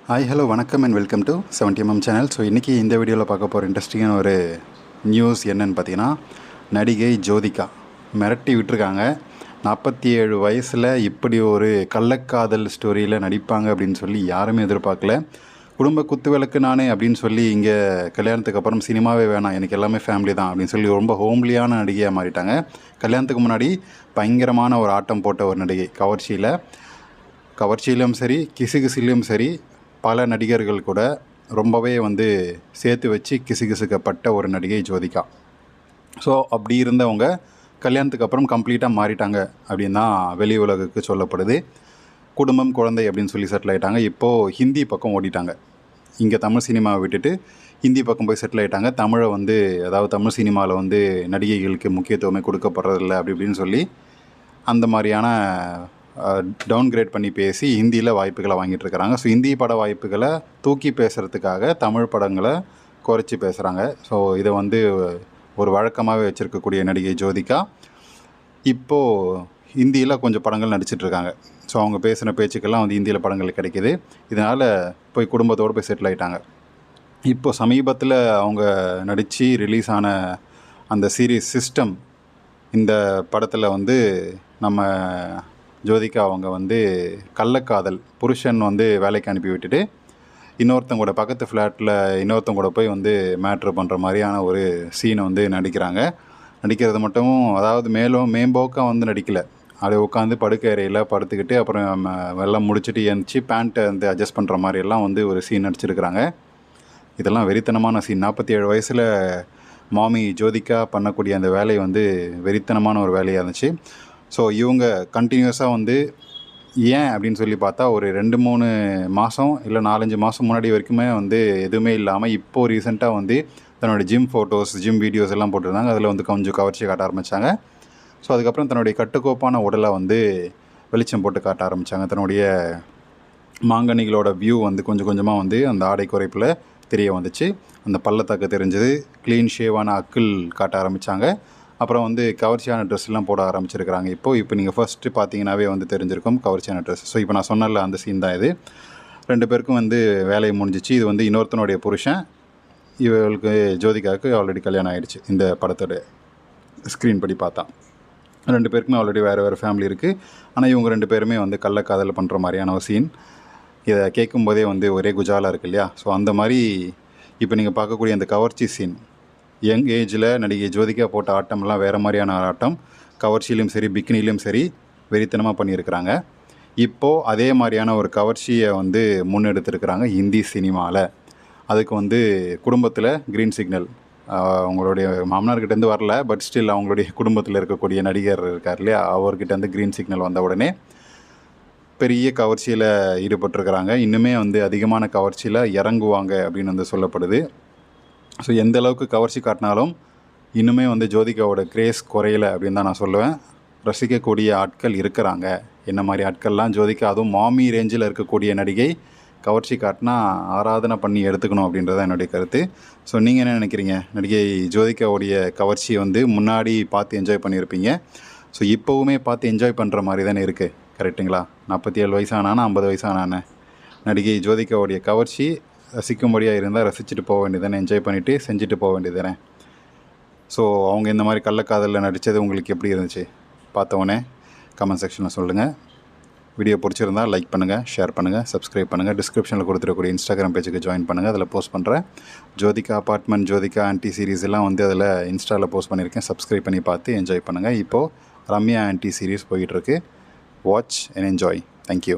Hi hello வணக்கம் and welcome to 70mm channel. So இன்றைக்கி இந்த வீடியோவில் பார்க்க போகிற இன்ட்ரெஸ்டிங்கான ஒரு நியூஸ் என்னென்னு பார்த்தீங்கன்னா, நடிகை ஜோதிகா மிரட்டி விட்டுருக்காங்க. 47 வயசில் இப்படி ஒரு கள்ளக்காதல் ஸ்டோரியில் நடிப்பாங்க அப்படின்னு சொல்லி யாருமே எதிர்பார்க்கல. குடும்ப குத்து விளக்கு நானே அப்படின்னு சொல்லி இங்கே கல்யாணத்துக்கு அப்புறம் சினிமாவே வேணாம், எனக்கு எல்லாமே ஃபேமிலி தான் அப்படின்னு சொல்லி ரொம்ப ஹோம்லியான நடிகையாக மாறிட்டாங்க. கல்யாணத்துக்கு முன்னாடி பயங்கரமான ஒரு ஆட்டம் போட்ட ஒரு நடிகை. கவர்ச்சியிலும் சரி, கிசுகிசுலையும் சரி, பல நடிகர்கள் கூட ரொம்பவே சேர்த்து வச்சு கிசுகிசுக்கப்பட்ட ஒரு நடிகை ஜோதிகா. ஸோ அப்படி இருந்தவங்க கல்யாணத்துக்கு அப்புறம் கம்ப்ளீட்டாக மாறிட்டாங்க அப்படின்னு தான் வெளி உலகுக்கு சொல்லப்படுது. குடும்பம், குழந்தை அப்படின்னு சொல்லி செட்டில் ஆகிட்டாங்க. இப்போது ஹிந்தி பக்கம் ஓடிட்டாங்க. இங்கே தமிழ் சினிமாவை விட்டுட்டு ஹிந்தி பக்கம் போய் செட்டில் ஆகிட்டாங்க. அதாவது தமிழ் சினிமாவில் நடிகைகளுக்கு முக்கியத்துவமே கொடுக்கப்படுறதில்ல அப்படி இப்படின்னு சொல்லி அந்த மாதிரியான டவுன்கிரேட் பண்ணி பேசி ஹிந்தியில் வாய்ப்புகளை வாங்கிட்டு இருக்கிறாங்க. ஸோ ஹிந்தி பட வாய்ப்புகளை தூக்கி பேசுகிறதுக்காக தமிழ் படங்களை குறைச்சி பேசுகிறாங்க. ஸோ இதை ஒரு வழக்கமாகவே வச்சுருக்கக்கூடிய நடிகை ஜோதிகா இப்போது ஹிந்தியில் கொஞ்சம் படங்கள் நடிச்சிட்ருக்காங்க. ஸோ அவங்க பேசின பேச்சுக்கெல்லாம் ஹிந்தியில் படங்கள் கிடைக்கிது. இதனால் போய் குடும்பத்தோடு போய் செட்டில் ஆகிட்டாங்க. இப்போது சமீபத்தில் அவங்க நடித்து ரிலீஸ் ஆன அந்த சீரீஸ் சிஸ்டம், இந்த படத்தில் நம்ம ஜோதிகா அவங்க கள்ளக்காதல் புருஷன் வேலைக்கு அனுப்பி விட்டுட்டு இன்னொருத்தங்க பக்கத்து ஃப்ளாட்டில் இன்னொருத்தங்க கூட போய் மேட்ரு பண்ணுற மாதிரியான ஒரு சீனை நடிக்கிறாங்க. நடிக்கிறது மட்டும், அதாவது மேம்போக்காக நடிக்கலை. அப்படியே உட்காந்து படுக்கை அறையில் படுத்துக்கிட்டு அப்புறம் எல்லாம் முடிச்சுட்டு எழுந்துச்சி பேண்ட்டை அட்ஜஸ்ட் பண்ணுற மாதிரியெல்லாம் ஒரு சீன் நடிச்சிருக்கிறாங்க. இதெல்லாம் வெறித்தனமான சீன். 47 வயசில் மாமி ஜோதிகா பண்ணக்கூடிய அந்த வேலை வெறித்தனமான ஒரு வேலையாக இருந்துச்சு. ஸோ இவங்க கண்டினியூஸாக ஏன் அப்படின்னு சொல்லி பார்த்தா ஒரு 2-3 மாதம் இல்லை 4-5 மாதம் முன்னாடி வரைக்குமே எதுவுமே இல்லாமல் இப்போது ரீசெண்டாக தன்னுடைய ஜிம் ஃபோட்டோஸ், ஜிம் வீடியோஸ் எல்லாம் போட்டிருந்தாங்க. அதில் கொஞ்சம் கவர்ச்சி காட்ட ஆரம்பித்தாங்க. ஸோ அதுக்கப்புறம் தன்னுடைய கட்டுக்கோப்பான உடலை வெளிச்சம் போட்டு காட்ட ஆரம்பித்தாங்க. தன்னுடைய மாங்கனிகளோட வியூ கொஞ்சம் கொஞ்சமாக அந்த ஆடை குறைப்பில் தெரிய வந்துச்சு. அந்த பள்ளத்தாக்கு தெரிஞ்சது. க்ளீன் ஷேவான அக்கிள் காட்ட ஆரம்பித்தாங்க. அப்புறம் கவர்ச்சியான ட்ரெஸ்லாம் போட ஆரம்பிச்சிருக்கிறாங்க. இப்போ நீங்கள் ஃபஸ்ட்டு பார்த்தீங்கன்னாவே தெரிஞ்சிருக்கும் கவர்ச்சியான ட்ரெஸ். ஸோ இப்போ நான் சொன்னல அந்த சீன் தான் இது. 2 பேருக்கும் வேலையை முடிஞ்சிச்சு. இது இன்னொருத்தனுடைய புருஷன். இவர்களுக்கு ஜோதிகாவுக்கு ஆல்ரெடி கல்யாணம் ஆகிடுச்சு. இந்த படத்தோட ஸ்க்ரீன் படி பார்த்தா 2 பேருக்குமே ஆல்ரெடி வேறு ஃபேமிலி இருக்குது. ஆனால் இவங்க 2 பேருமே கள்ளக்காதல் பண்ணுற மாதிரியான ஒரு சீன். இதை கேட்கும்போதே ஒரே குஜாலாக இருக்குது இல்லையா? ஸோ அந்த மாதிரி இப்போ நீங்கள் பார்க்கக்கூடிய அந்த கவர்ச்சி சீன், யங் ஏஜில் நடிகை ஜோதிகா போட்ட ஆட்டம்லாம் வேறு மாதிரியான ஆட்டம். கவர்ச்சியிலும் சரி, பிக்கினிலையும் சரி வெறித்தனமாக பண்ணியிருக்கிறாங்க. இப்போது அதே மாதிரியான ஒரு கவர்ச்சியை முன்னெடுத்துருக்கிறாங்க ஹிந்தி சினிமாவில். அதுக்கு குடும்பத்தில் க்ரீன் சிக்னல், அவங்களுடைய மாமனார்கிட்டேருந்து வரல, பட் ஸ்டில் அவங்களுடைய குடும்பத்தில் இருக்கக்கூடிய நடிகர் இருக்கார் இல்லையா, அவர்கிட்ட க்ரீன் சிக்னல் வந்த உடனே பெரிய கவர்ச்சியில் ஈடுபட்டிருக்கிறாங்க. இன்னுமே அதிகமான கவர்ச்சியில் இறங்குவாங்க அப்படின்னு சொல்லப்படுது. ஸோ எந்த அளவுக்கு கவர்ச்சி காட்டினாலும் இன்னுமே ஜோதிகாவோட கிரேஸ் குறையலை அப்படின்னு தான் நான் சொல்லுவேன். ரசிக்கக்கூடிய ஆட்கள் இருக்கிறாங்க. என்ன மாதிரி ஆட்கள்லாம் ஜோதிகா, அதுவும் மாமி ரேஞ்சில் இருக்கக்கூடிய நடிகை கவர்ச்சி காட்டினா ஆராதனை பண்ணி எடுத்துக்கணும் அப்படின்றது தான் என்னுடைய கருத்து. ஸோ நீங்கள் என்ன நினைக்கிறீங்க? நடிகை ஜோதிகாவுடைய கவர்ச்சி முன்னாடி பார்த்து என்ஜாய் பண்ணியிருப்பீங்க. ஸோ இப்போவுமே பார்த்து என்ஜாய் பண்ணுற மாதிரி தானே இருக்குது, கரெக்டுங்களா? 47 வயசானானா 50 வயசானானே நடிகை ஜோதிகாவுடைய கவர்ச்சி ரசிக்கும்படியாக இருந்தால் ரசிச்சுட்டு போக வேண்டியதானே, என்ஜாய் பண்ணிவிட்டு செஞ்சுட்டு போக வேண்டியது தானே. ஸோ அவங்க இந்த மாதிரி கள்ளக்காதலில் நடித்தது உங்களுக்கு எப்படி இருந்துச்சு? பார்த்தவொடனே கமெண்ட் செக்ஷனில் சொல்லுங்கள். வீடியோ பிடிச்சிருந்தால் லைக் பண்ணுங்கள், ஷேர் பண்ணுங்கள், சப்ஸ்கிரைப் பண்ணுங்கள். டிஸ்கிரிப்ஷனில் கொடுத்துருக்கூடிய இன்ஸ்டாகிராம் பேஜுக்கு ஜாயின் பண்ணுங்கள். அதில் போஸ்ட் பண்ணுறேன். Jyothika apartment, Jyothika anti series எல்லாம் அதில் இன்ஸ்டாவில் போஸ்ட் பண்ணியிருக்கேன். சப்ஸ்கிரைப் பண்ணி பார்த்து என்ஜாய் பண்ணுங்கள். இப்போது ரம்யா ஆன்ட்டி சீரீஸ் போயிட்டுருக்கு. Watch and enjoy. தேங்க்யூ.